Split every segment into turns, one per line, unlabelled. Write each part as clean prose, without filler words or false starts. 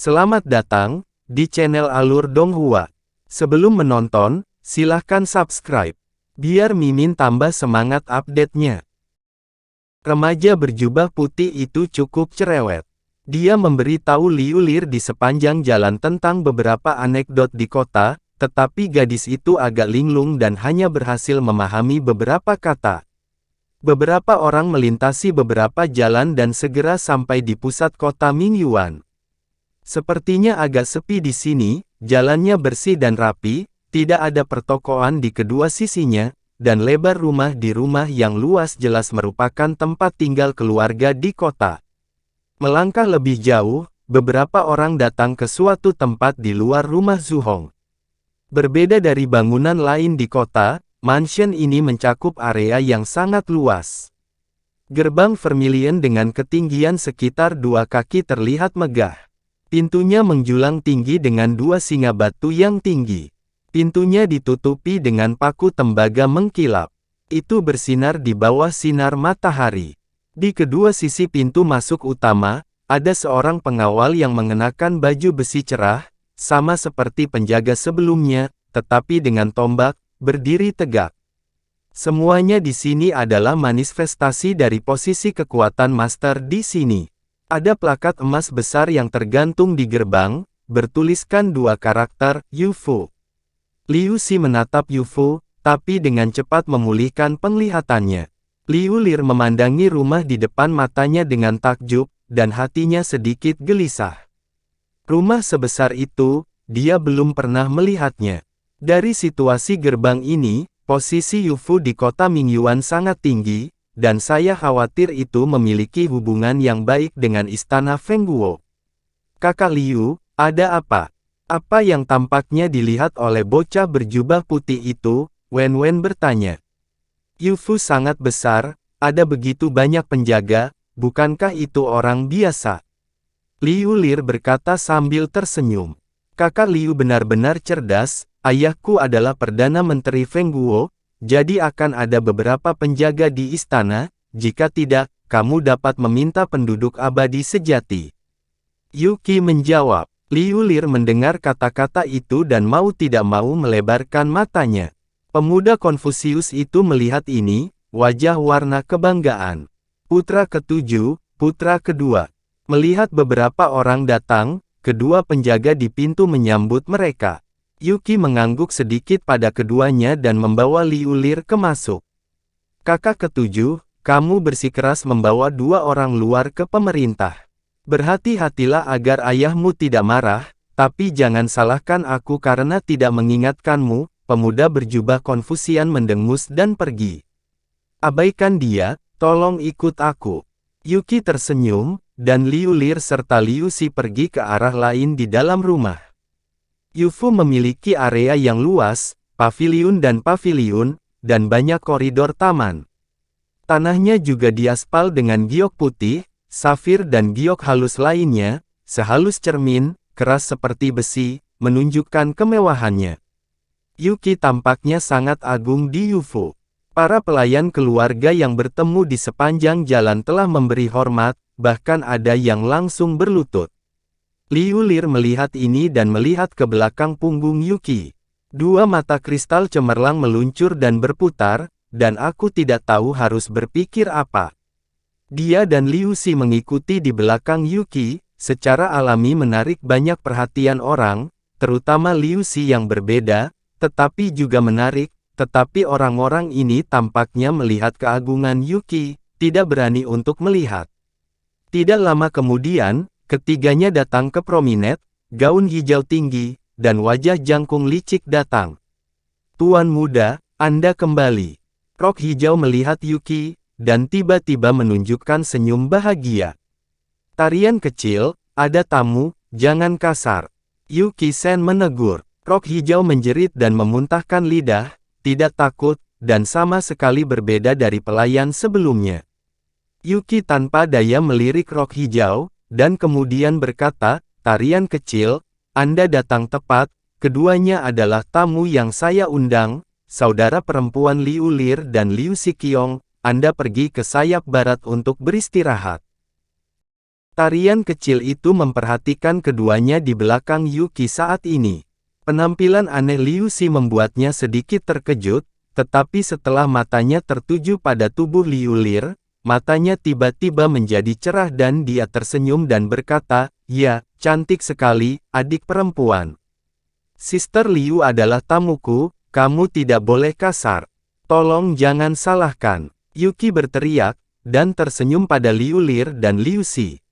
Selamat datang di channel Alur Donghua. Sebelum menonton, silahkan subscribe, biar Mimin tambah semangat update-nya. Remaja berjubah putih itu cukup cerewet. Dia memberitahu Liu Lir di sepanjang jalan tentang beberapa anekdot di kota, tetapi gadis itu agak linglung dan hanya berhasil memahami beberapa kata. Beberapa orang melintasi beberapa jalan dan segera sampai di pusat kota Mingyuan. Sepertinya agak sepi di sini, jalannya bersih dan rapi, tidak ada pertokoan di kedua sisinya, dan lebar rumah di rumah yang luas jelas merupakan tempat tinggal keluarga di kota. Melangkah lebih jauh, beberapa orang datang ke suatu tempat di luar rumah Zhu Hong. Berbeda dari bangunan lain di kota, mansion ini mencakup area yang sangat luas. Gerbang vermilion dengan ketinggian sekitar 2 kaki terlihat megah. Pintunya menjulang tinggi dengan 2 singa batu yang tinggi. Pintunya ditutupi dengan paku tembaga mengkilap. Itu bersinar di bawah sinar matahari. Di kedua sisi pintu masuk utama, ada seorang pengawal yang mengenakan baju besi cerah, sama seperti penjaga sebelumnya, tetapi dengan tombak, berdiri tegak. Semuanya di sini adalah manifestasi dari posisi kekuatan master di sini. Ada plakat emas besar yang tergantung di gerbang, bertuliskan 2 karakter, Yu Fu. Liu Xi menatap Yu Fu, tapi dengan cepat memulihkan penglihatannya. Liu Lir memandangi rumah di depan matanya dengan takjub, dan hatinya sedikit gelisah. Rumah sebesar itu, dia belum pernah melihatnya. Dari situasi gerbang ini, posisi Yu Fu di kota Mingyuan sangat tinggi, dan saya khawatir itu memiliki hubungan yang baik dengan istana Fengguo. Kakak Liu, ada apa? Apa yang tampaknya dilihat oleh bocah berjubah putih itu? Wen Wen bertanya. Yu Fu sangat besar, ada begitu banyak penjaga, bukankah itu orang biasa? Liu Lir berkata sambil tersenyum. Kakak Liu benar-benar cerdas, ayahku adalah Perdana Menteri Fengguo, jadi akan ada beberapa penjaga di istana, jika tidak, kamu dapat meminta penduduk abadi sejati. Yuki menjawab. Liu Lir mendengar kata-kata itu dan mau tidak mau melebarkan matanya. Pemuda Konfusius itu melihat ini, wajah warna kebanggaan. Putra ketujuh, putra kedua. Melihat beberapa orang datang, kedua penjaga di pintu menyambut mereka. Yuki mengangguk sedikit pada keduanya dan membawa Liu Lir ke masuk. Kakak ketujuh, kamu bersikeras membawa 2 orang luar ke pemerintah. Berhati-hatilah agar ayahmu tidak marah, tapi jangan salahkan aku karena tidak mengingatkanmu. Pemuda berjubah Konfusian mendengus dan pergi. Abaikan dia, tolong ikut aku. Yuki tersenyum, dan Liu Lir serta Liu Xi pergi ke arah lain di dalam rumah. Yu Fu memiliki area yang luas, paviliun, dan banyak koridor taman. Tanahnya juga diaspal dengan giok putih, safir dan giok halus lainnya, sehalus cermin, keras seperti besi, menunjukkan kemewahannya. Yuki tampaknya sangat agung di Yu Fu. Para pelayan keluarga yang bertemu di sepanjang jalan telah memberi hormat, bahkan ada yang langsung berlutut. Liu Lir melihat ini dan melihat ke belakang punggung Yuki. 2 mata kristal cemerlang meluncur dan berputar, dan aku tidak tahu harus berpikir apa. Dia dan Liu Xi mengikuti di belakang Yuki, secara alami menarik banyak perhatian orang, terutama Liu Xi yang berbeda, tetapi juga menarik, tetapi orang-orang ini tampaknya melihat keagungan Yuki, tidak berani untuk melihat. Tidak lama kemudian, ketiganya datang ke promenade, gaun hijau tinggi, dan wajah jangkung licik datang. Tuan muda, Anda kembali. Rok hijau melihat Yuki, dan tiba-tiba menunjukkan senyum bahagia. Tarian kecil, ada tamu, jangan kasar. Yuki Sen menegur. Rok hijau menjerit dan memuntahkan lidah, tidak takut, dan sama sekali berbeda dari pelayan sebelumnya. Yuki tanpa daya melirik rok hijau, dan kemudian berkata, tarian kecil, Anda datang tepat, keduanya adalah tamu yang saya undang, saudara perempuan Liu Lir dan Liu Xiqiong, Anda pergi ke sayap barat untuk beristirahat. Tarian kecil itu memperhatikan keduanya di belakang Yuki saat ini. Penampilan aneh Liu Xi membuatnya sedikit terkejut, tetapi setelah matanya tertuju pada tubuh Liu Lir, matanya tiba-tiba menjadi cerah dan dia tersenyum dan berkata, "Ya, cantik sekali, adik perempuan. Sister Liu adalah tamuku, kamu tidak boleh kasar. Tolong jangan salahkan." Yuki berteriak, dan tersenyum pada Liu Lir dan Liu Xi.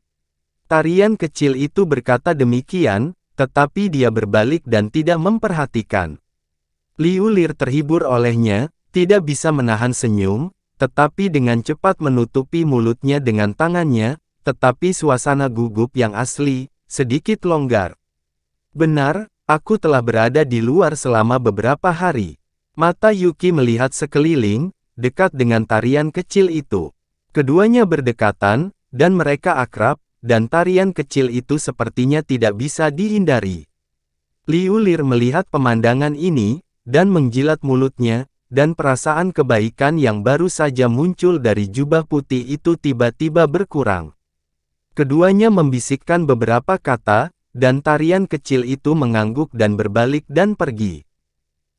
Tarian kecil itu berkata demikian, tetapi dia berbalik dan tidak memperhatikan. Liu Lir terhibur olehnya, tidak bisa menahan senyum, tetapi dengan cepat menutupi mulutnya dengan tangannya, tetapi suasana gugup yang asli, sedikit longgar. "Benar, aku telah berada di luar selama beberapa hari." Mata Yuki melihat sekeliling, dekat dengan tarian kecil itu. Keduanya berdekatan, dan mereka akrab, dan tarian kecil itu sepertinya tidak bisa dihindari. Liu Lir melihat pemandangan ini, dan menjilat mulutnya, dan perasaan kebaikan yang baru saja muncul dari jubah putih itu tiba-tiba berkurang. Keduanya membisikkan beberapa kata, dan tarian kecil itu mengangguk dan berbalik dan pergi.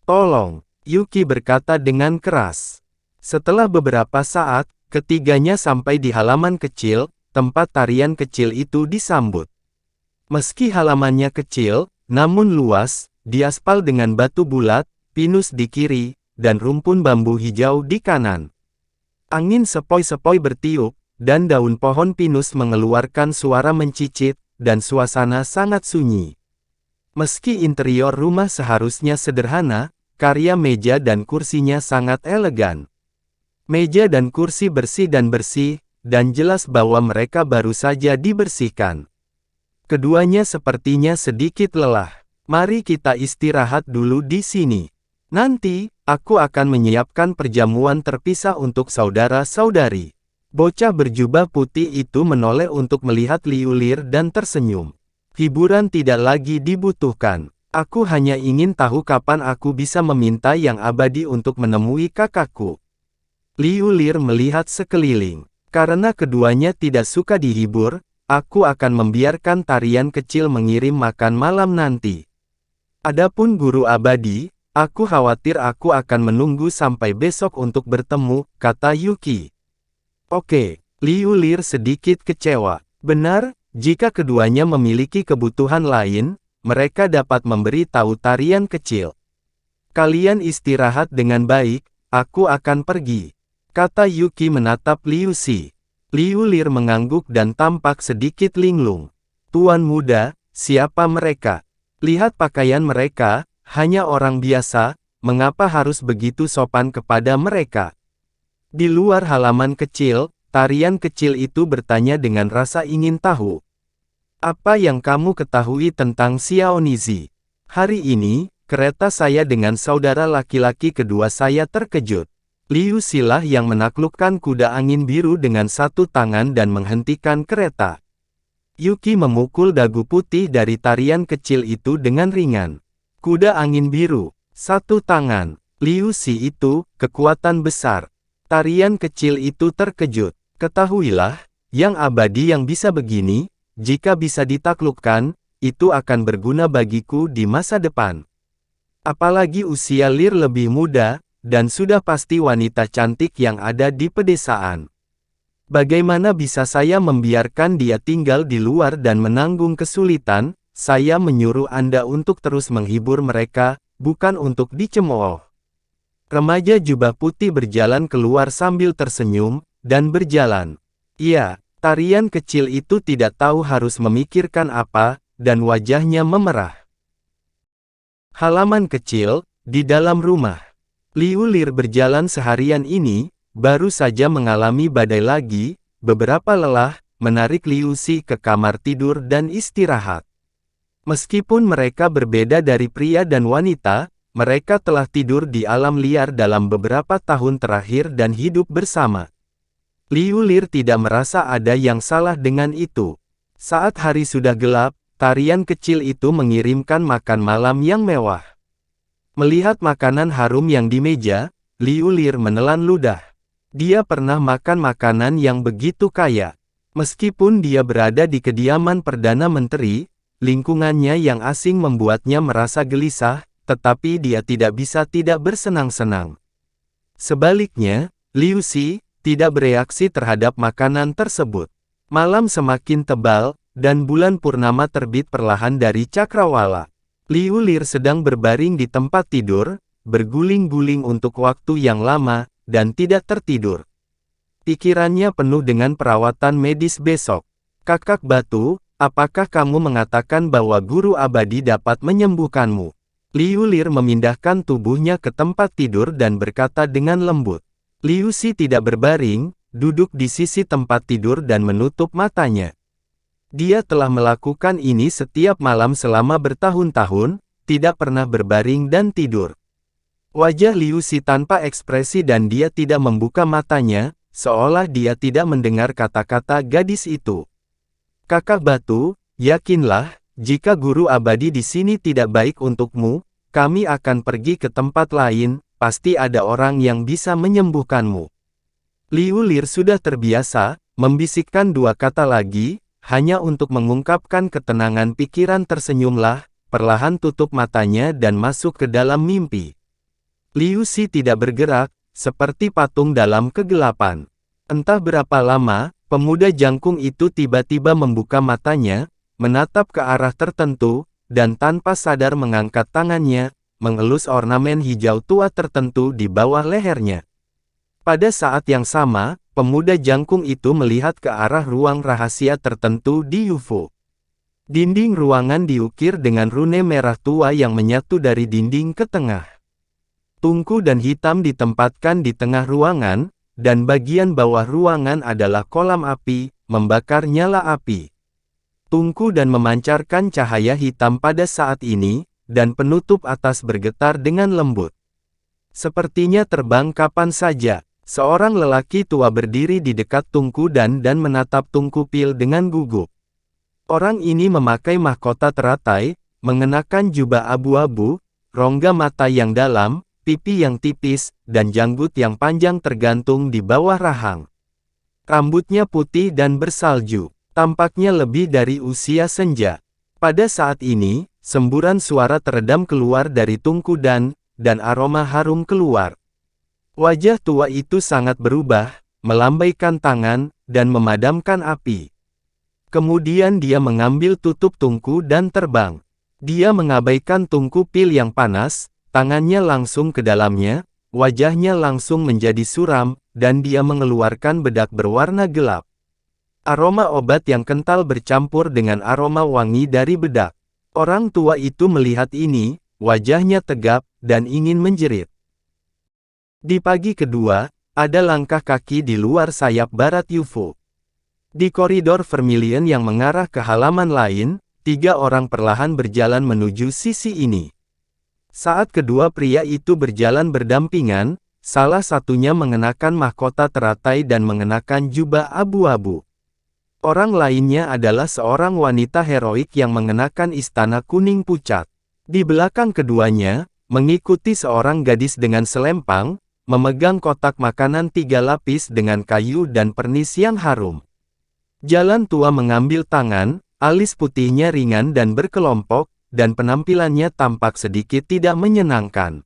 "Tolong," Yuki berkata dengan keras. Setelah beberapa saat, ketiganya sampai di halaman kecil, tempat tarian kecil itu disambut. Meski halamannya kecil, namun luas, diaspal dengan batu bulat, pinus di kiri, dan rumpun bambu hijau di kanan. Angin sepoi-sepoi bertiup, dan daun pohon pinus mengeluarkan suara mencicit, dan suasana sangat sunyi. Meski interior rumah seharusnya sederhana, karya meja dan kursinya sangat elegan. Meja dan kursi bersih dan jelas bahwa mereka baru saja dibersihkan. Keduanya sepertinya sedikit lelah. "Mari kita istirahat dulu di sini. Nanti, aku akan menyiapkan perjamuan terpisah untuk saudara-saudari." Bocah berjubah putih itu menoleh untuk melihat Liu Lir dan tersenyum. "Hiburan tidak lagi dibutuhkan. Aku hanya ingin tahu kapan aku bisa meminta yang abadi untuk menemui kakakku." Liu Lir melihat sekeliling. "Karena keduanya tidak suka dihibur, aku akan membiarkan tarian kecil mengirim makan malam nanti. Adapun guru abadi, aku khawatir aku akan menunggu sampai besok untuk bertemu," kata Yuki. "Oke." Liu Lir sedikit kecewa. Benar, jika keduanya memiliki kebutuhan lain, mereka dapat memberi tahu tarian kecil. "Kalian istirahat dengan baik, aku akan pergi," kata Yuki menatap Liu Xi. Liu Lir mengangguk dan tampak sedikit linglung. "Tuan muda, siapa mereka? Lihat pakaian mereka, hanya orang biasa, mengapa harus begitu sopan kepada mereka?" Di luar halaman kecil, tarian kecil itu bertanya dengan rasa ingin tahu. "Apa yang kamu ketahui tentang Xiao Nizi? Hari ini, kereta saya dengan saudara laki-laki kedua saya terkejut." Liu Xi lah yang menaklukkan kuda angin biru dengan satu tangan dan menghentikan kereta. Yuki memukul dagu putih dari tarian kecil itu dengan ringan. "Kuda angin biru, satu tangan. Liu Xi itu, kekuatan besar." Tarian kecil itu terkejut. "Ketahuilah, yang abadi yang bisa begini, jika bisa ditaklukkan, itu akan berguna bagiku di masa depan. Apalagi usia Lir lebih muda, dan sudah pasti wanita cantik yang ada di pedesaan. Bagaimana bisa saya membiarkan dia tinggal di luar dan menanggung kesulitan? Saya menyuruh Anda untuk terus menghibur mereka, bukan untuk dicemooh." Remaja jubah putih berjalan keluar sambil tersenyum, dan berjalan. Iya, tarian kecil itu tidak tahu harus memikirkan apa, dan wajahnya memerah. Halaman kecil, di dalam rumah. Liu Lir berjalan seharian ini, baru saja mengalami badai lagi, beberapa lelah, menarik Liu Xi ke kamar tidur dan istirahat. Meskipun mereka berbeda dari pria dan wanita, mereka telah tidur di alam liar dalam beberapa tahun terakhir dan hidup bersama. Liu Lir tidak merasa ada yang salah dengan itu. Saat hari sudah gelap, tarian kecil itu mengirimkan makan malam yang mewah. Melihat makanan harum yang di meja, Liu Lir menelan ludah. Dia pernah makan makanan yang begitu kaya. Meskipun dia berada di kediaman Perdana Menteri, lingkungannya yang asing membuatnya merasa gelisah, tetapi dia tidak bisa tidak bersenang-senang. Sebaliknya, Liu Xi tidak bereaksi terhadap makanan tersebut. Malam semakin tebal, dan bulan purnama terbit perlahan dari cakrawala. Liu Lir sedang berbaring di tempat tidur, berguling-guling untuk waktu yang lama, dan tidak tertidur. Pikirannya penuh dengan perawatan medis besok. Kakak batu, apakah kamu mengatakan bahwa guru abadi dapat menyembuhkanmu? Liu Lir memindahkan tubuhnya ke tempat tidur dan berkata dengan lembut. Liu Xi tidak berbaring, duduk di sisi tempat tidur dan menutup matanya. Dia telah melakukan ini setiap malam selama bertahun-tahun, tidak pernah berbaring dan tidur. Wajah Liu Xi tanpa ekspresi dan dia tidak membuka matanya, seolah dia tidak mendengar kata-kata gadis itu. Kakak batu, yakinlah, jika guru abadi di sini tidak baik untukmu, kami akan pergi ke tempat lain, pasti ada orang yang bisa menyembuhkanmu. Liu Lir sudah terbiasa, membisikkan dua kata lagi, hanya untuk mengungkapkan ketenangan pikiran. Tersenyumlah, perlahan tutup matanya dan masuk ke dalam mimpi. Liu Xi tidak bergerak, seperti patung dalam kegelapan. Entah berapa lama, pemuda jangkung itu tiba-tiba membuka matanya, menatap ke arah tertentu, dan tanpa sadar mengangkat tangannya, mengelus ornamen hijau tua tertentu di bawah lehernya. Pada saat yang sama, pemuda jangkung itu melihat ke arah ruang rahasia tertentu di UFO. Dinding ruangan diukir dengan rune merah tua yang menyatu dari dinding ke tengah. Tungku dan hitam ditempatkan di tengah ruangan, dan bagian bawah ruangan adalah kolam api, membakar nyala api. Tungku dan memancarkan cahaya hitam pada saat ini, dan penutup atas bergetar dengan lembut. Sepertinya terbang kapan saja. Seorang lelaki tua berdiri di dekat tungku dan menatap tungku pil dengan gugup. Orang ini memakai mahkota teratai, mengenakan jubah abu-abu, rongga mata yang dalam, pipi yang tipis, dan janggut yang panjang tergantung di bawah rahang. Rambutnya putih dan bersalju, tampaknya lebih dari usia senja. Pada saat ini, semburan suara teredam keluar dari tungku dan aroma harum keluar. Wajah tua itu sangat berubah, melambaikan tangan, dan memadamkan api. Kemudian dia mengambil tutup tungku dan terbang. Dia mengabaikan tungku pil yang panas, tangannya langsung ke dalamnya, wajahnya langsung menjadi suram, dan dia mengeluarkan bedak berwarna gelap. Aroma obat yang kental bercampur dengan aroma wangi dari bedak. Orang tua itu melihat ini, wajahnya tegap, dan ingin menjerit. Di pagi kedua, ada langkah kaki di luar sayap barat UFO. Di koridor Vermilion yang mengarah ke halaman lain, 3 orang perlahan berjalan menuju sisi ini. Saat kedua pria itu berjalan berdampingan, salah satunya mengenakan mahkota teratai dan mengenakan jubah abu-abu. Orang lainnya adalah seorang wanita heroik yang mengenakan istana kuning pucat. Di belakang keduanya, mengikuti seorang gadis dengan selempang, memegang kotak makanan 3 lapis dengan kayu dan pernis yang harum. Jalan tua mengambil tangan, alis putihnya ringan dan berkelompok, dan penampilannya tampak sedikit tidak menyenangkan.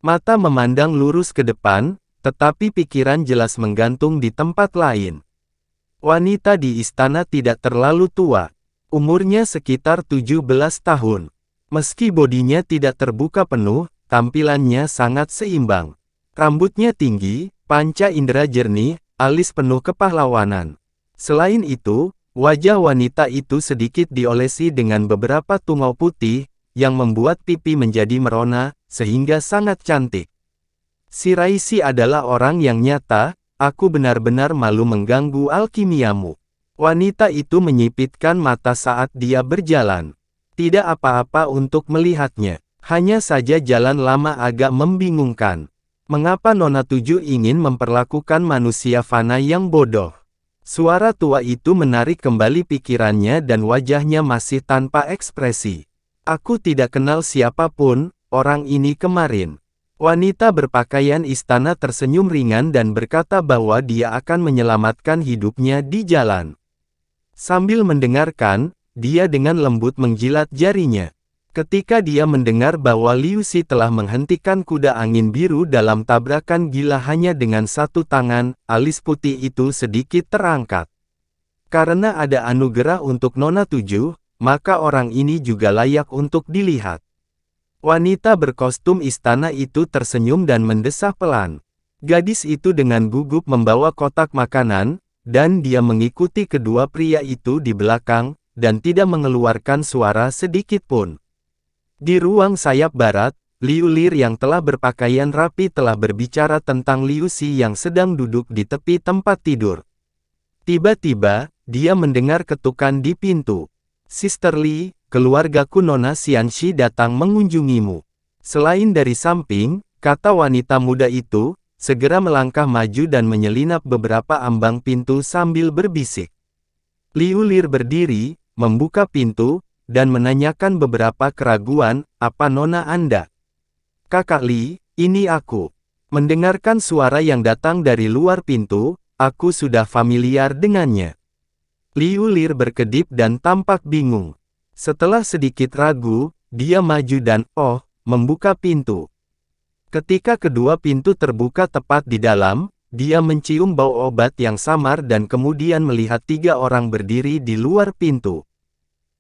Mata memandang lurus ke depan, tetapi pikiran jelas menggantung di tempat lain. Wanita di istana tidak terlalu tua. Umurnya sekitar 17 tahun. Meski bodinya tidak terbuka penuh, tampilannya sangat seimbang. Rambutnya tinggi, panca indera jernih, alis penuh kepahlawanan. Selain itu, wajah wanita itu sedikit diolesi dengan beberapa tungau putih, yang membuat pipi menjadi merona, sehingga sangat cantik. Si Raisi adalah orang yang nyata, aku benar-benar malu mengganggu alkimiamu. Wanita itu menyipitkan mata saat dia berjalan. Tidak apa-apa untuk melihatnya, hanya saja jalan lama agak membingungkan. Mengapa Nona Tujuh ingin memperlakukan manusia fana yang bodoh? Suara tua itu menarik kembali pikirannya dan wajahnya masih tanpa ekspresi. Aku tidak kenal siapapun, orang ini kemarin. Wanita berpakaian istana tersenyum ringan dan berkata bahwa dia akan menyelamatkan hidupnya di jalan. Sambil mendengarkan, dia dengan lembut menjilat jarinya. Ketika dia mendengar bahwa Liu Si telah menghentikan kuda angin biru dalam tabrakan gila hanya dengan satu tangan, alis putih itu sedikit terangkat. Karena ada anugerah untuk Nona 7, maka orang ini juga layak untuk dilihat. Wanita berkostum istana itu tersenyum dan mendesah pelan. Gadis itu dengan gugup membawa kotak makanan, dan dia mengikuti kedua pria itu di belakang, dan tidak mengeluarkan suara sedikit pun. Di ruang sayap barat, Liu Lir yang telah berpakaian rapi telah berbicara tentang Liu Si yang sedang duduk di tepi tempat tidur. Tiba-tiba, dia mendengar ketukan di pintu. "Sister Li, keluargaku Nona Xianxi datang mengunjungimu." Selain dari samping, kata wanita muda itu, segera melangkah maju dan menyelinap beberapa ambang pintu sambil berbisik. Liu Lir berdiri, membuka pintu, dan menanyakan beberapa keraguan, "Apa Nona Anda?" "Kakak Li, ini aku." Mendengarkan suara yang datang dari luar pintu, aku sudah familiar dengannya. Liu Lir berkedip dan tampak bingung. Setelah sedikit ragu, dia maju dan, membuka pintu. Ketika kedua pintu terbuka tepat di dalam, dia mencium bau obat yang samar dan kemudian melihat 3 orang berdiri di luar pintu.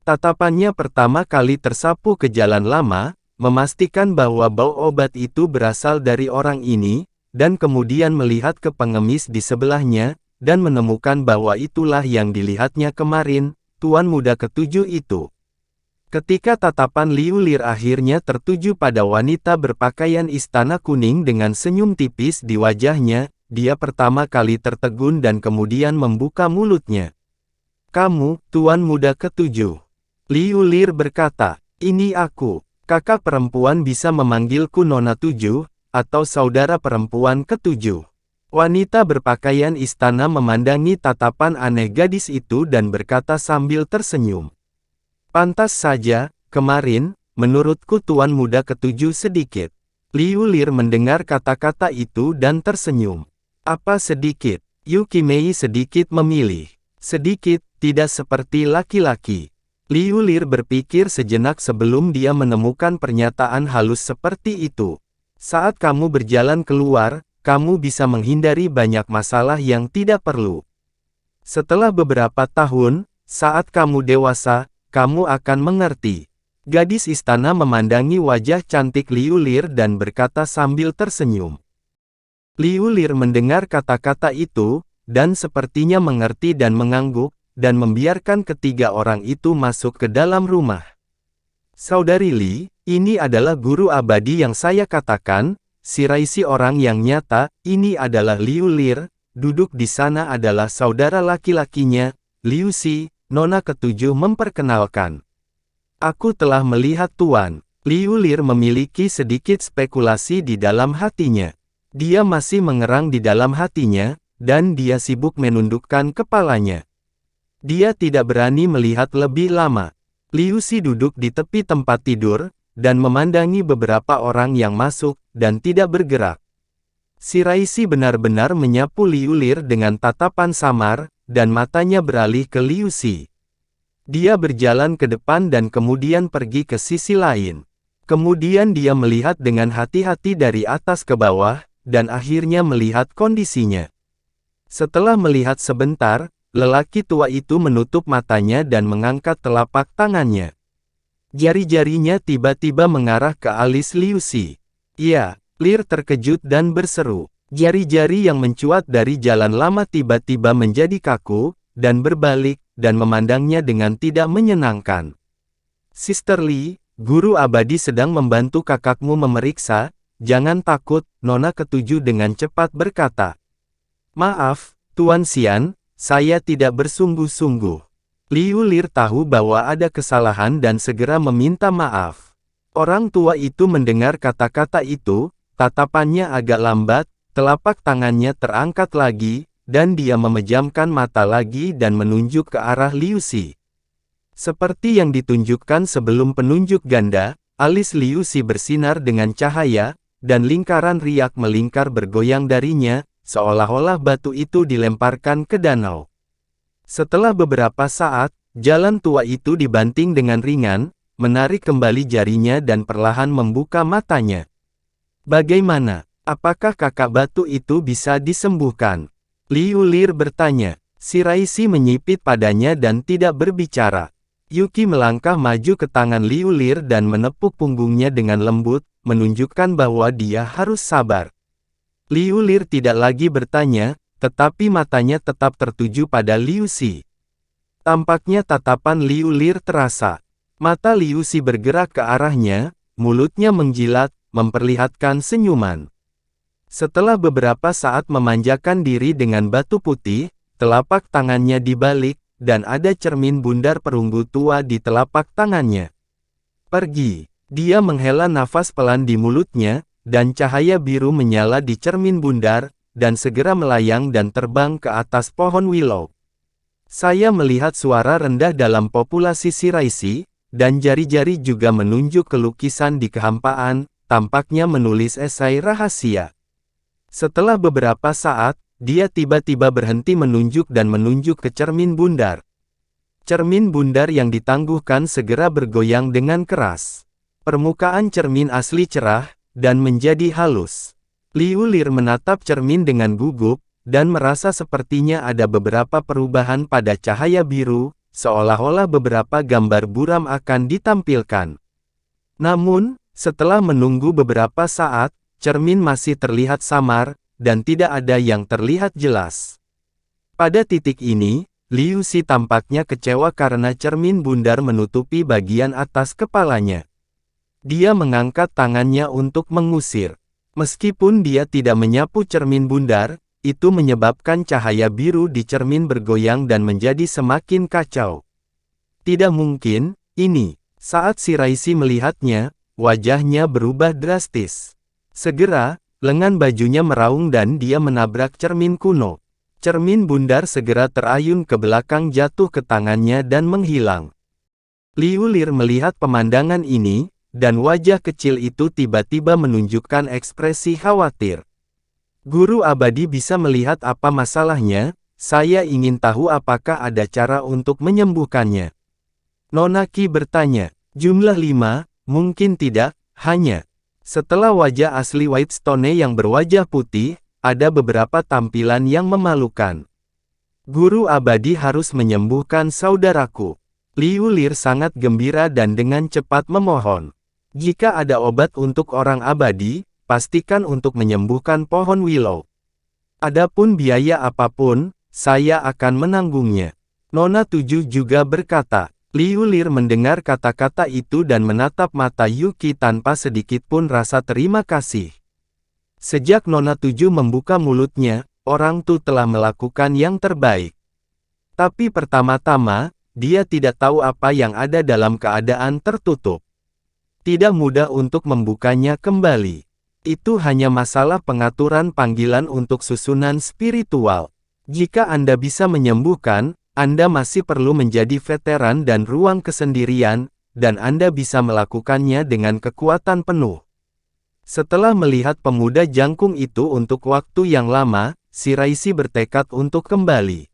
Tatapannya pertama kali tersapu ke jalan lama, memastikan bahwa bau obat itu berasal dari orang ini, dan kemudian melihat ke pengemis di sebelahnya, dan menemukan bahwa itulah yang dilihatnya kemarin, tuan muda ketujuh itu. Ketika tatapan Liu Lir akhirnya tertuju pada wanita berpakaian istana kuning dengan senyum tipis di wajahnya, dia pertama kali tertegun dan kemudian membuka mulutnya. "Kamu, tuan muda ketujuh." Liu Lir berkata, "Ini aku." Kakak perempuan bisa memanggilku Nona 7, atau saudara perempuan ketujuh. Wanita berpakaian istana memandangi tatapan aneh gadis itu dan berkata sambil tersenyum. "Pantas saja, kemarin, menurutku tuan muda ketujuh sedikit." Liu Lir mendengar kata-kata itu dan tersenyum. "Apa sedikit?" Yuki Mei sedikit memilih. "Sedikit, tidak seperti laki-laki." Liu Lir berpikir sejenak sebelum dia menemukan pernyataan halus seperti itu. "Saat kamu berjalan keluar, kamu bisa menghindari banyak masalah yang tidak perlu. Setelah beberapa tahun, saat kamu dewasa, kamu akan mengerti." Gadis istana memandangi wajah cantik Liu Lir dan berkata sambil tersenyum. Liu Lir mendengar kata-kata itu, dan sepertinya mengerti dan mengangguk, dan membiarkan ketiga orang itu masuk ke dalam rumah. "Saudari Li, ini adalah guru abadi yang saya katakan, Shiraisi orang yang nyata, ini adalah Liu Lir, duduk di sana adalah saudara laki-lakinya, Liu Si." Nona ketujuh memperkenalkan. "Aku telah melihat tuan." Liu Lir memiliki sedikit spekulasi di dalam hatinya. Dia masih mengerang di dalam hatinya, dan dia sibuk menundukkan kepalanya. Dia tidak berani melihat lebih lama. Liu Si duduk di tepi tempat tidur, dan memandangi beberapa orang yang masuk, dan tidak bergerak. Shiraisi benar-benar menyapu Liu Lir dengan tatapan samar, dan matanya beralih ke Liu Si. Dia berjalan ke depan dan kemudian pergi ke sisi lain. Kemudian dia melihat dengan hati-hati dari atas ke bawah, dan akhirnya melihat kondisinya. Setelah melihat sebentar, lelaki tua itu menutup matanya dan mengangkat telapak tangannya. Jari-jarinya tiba-tiba mengarah ke alis Liu Si. "Ya." Lir terkejut dan berseru. Jari-jari yang mencuat dari jalan lama tiba-tiba menjadi kaku, dan berbalik, dan memandangnya dengan tidak menyenangkan. "Sister Li, guru abadi sedang membantu kakakmu memeriksa, jangan takut," Nona ketujuh dengan cepat berkata. "Maaf, Tuan Xian, saya tidak bersungguh-sungguh." Liu Lir tahu bahwa ada kesalahan dan segera meminta maaf. Orang tua itu mendengar kata-kata itu, tatapannya agak lambat, telapak tangannya terangkat lagi, dan dia memejamkan mata lagi dan menunjuk ke arah Liu Si. Seperti yang ditunjukkan sebelum penunjuk ganda, alis Liu Si bersinar dengan cahaya, dan lingkaran riak melingkar bergoyang darinya, seolah-olah batu itu dilemparkan ke danau. Setelah beberapa saat, jalan tua itu dibanting dengan ringan, menarik kembali jarinya dan perlahan membuka matanya. Bagaimana? Apakah kakak batu itu bisa disembuhkan? Liu Lir bertanya. Shiraishi menyipit padanya dan tidak berbicara. Yuki melangkah maju ke tangan Liu Lir dan menepuk punggungnya dengan lembut, menunjukkan bahwa dia harus sabar. Liu Lir tidak lagi bertanya, tetapi matanya tetap tertuju pada Liu Xi. Tampaknya tatapan Liu Lir terasa. Mata Liu Xi bergerak ke arahnya, mulutnya menjilat, memperlihatkan senyuman. Setelah beberapa saat memanjakan diri dengan batu putih, telapak tangannya dibalik, dan ada cermin bundar perunggu tua di telapak tangannya. Pergi. Dia menghela nafas pelan di mulutnya, dan cahaya biru menyala di cermin bundar, dan segera melayang dan terbang ke atas pohon willow. Saya melihat suara rendah dalam populasi Shiraishi, dan jari-jari juga menunjuk ke lukisan di kehampaan, tampaknya menulis esai rahasia. Setelah beberapa saat, dia tiba-tiba berhenti menunjuk dan menunjuk ke cermin bundar. Cermin bundar yang ditangguhkan segera bergoyang dengan keras. Permukaan cermin asli cerah, dan menjadi halus. Liu Lir menatap cermin dengan gugup, dan merasa sepertinya ada beberapa perubahan pada cahaya biru, seolah-olah beberapa gambar buram akan ditampilkan. Namun, setelah menunggu beberapa saat, cermin masih terlihat samar, dan tidak ada yang terlihat jelas. Pada titik ini, Liu Xi tampaknya kecewa karena cermin bundar menutupi bagian atas kepalanya. Dia mengangkat tangannya untuk mengusir. Meskipun dia tidak menyapu cermin bundar, itu menyebabkan cahaya biru di cermin bergoyang dan menjadi semakin kacau. Tidak mungkin, ini. Saat Shiraishi melihatnya, wajahnya berubah drastis. Segera, lengan bajunya meraung dan dia menabrak cermin kuno. Cermin bundar segera terayun ke belakang, jatuh ke tangannya dan menghilang. Liu Lir melihat pemandangan ini, dan wajah kecil itu tiba-tiba menunjukkan ekspresi khawatir. Guru abadi bisa melihat apa masalahnya, saya ingin tahu apakah ada cara untuk menyembuhkannya. Nona Qi bertanya, jumlah 5, mungkin tidak, hanya. Setelah wajah asli Whitestone yang berwajah putih, ada beberapa tampilan yang memalukan. Guru abadi harus menyembuhkan saudaraku. Liu Lir sangat gembira dan dengan cepat memohon. Jika ada obat untuk orang abadi, pastikan untuk menyembuhkan pohon willow. Adapun biaya apapun, saya akan menanggungnya. Nona 7 juga berkata. Liu Lir mendengar kata-kata itu dan menatap mata Yuki tanpa sedikit pun rasa terima kasih. Sejak Nona 7 membuka mulutnya, orang itu telah melakukan yang terbaik. Tapi pertama-tama, dia tidak tahu apa yang ada dalam keadaan tertutup. Tidak mudah untuk membukanya kembali. Itu hanya masalah pengaturan panggilan untuk susunan spiritual. Jika Anda bisa menyembuhkan, Anda masih perlu menjadi veteran dan ruang kesendirian, dan Anda bisa melakukannya dengan kekuatan penuh. Setelah melihat pemuda jangkung itu untuk waktu yang lama, Shiraishi bertekad untuk kembali.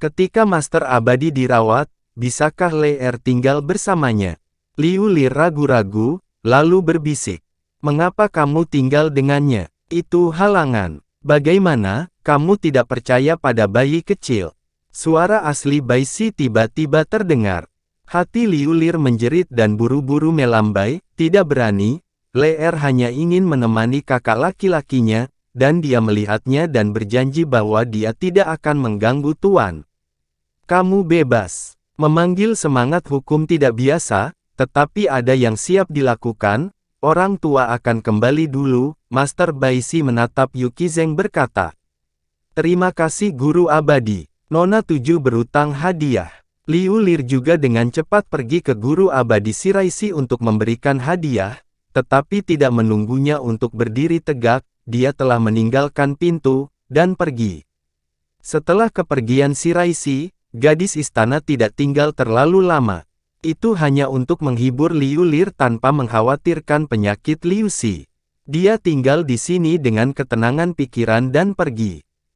Ketika Master Abadi dirawat, bisakah Leer tinggal bersamanya? Liu Lir ragu-ragu, lalu berbisik. Mengapa kamu tinggal dengannya? Itu halangan. Bagaimana, kamu tidak percaya pada bayi kecil? Suara asli Bai Shi tiba-tiba terdengar. Hati Liu Lir menjerit dan buru-buru melambai, tidak berani, Leer hanya ingin menemani kakak laki-lakinya, dan dia melihatnya dan berjanji bahwa dia tidak akan mengganggu Tuan. Kamu bebas. Memanggil semangat hukum tidak biasa, tetapi ada yang siap dilakukan, orang tua akan kembali dulu, Master Bai Shi menatap Yuki Zheng berkata. Terima kasih Guru Abadi. Nona 7 berutang hadiah. Liu Lir juga dengan cepat pergi ke Guru Abadi Shiraishi untuk memberikan hadiah, tetapi tidak menunggunya untuk berdiri tegak, dia telah meninggalkan pintu, dan pergi. Setelah kepergian Shiraishi, gadis istana tidak tinggal terlalu lama. Itu hanya untuk menghibur Liu Lir tanpa mengkhawatirkan penyakit Liu Xi. Dia tinggal di sini dengan ketenangan pikiran dan pergi.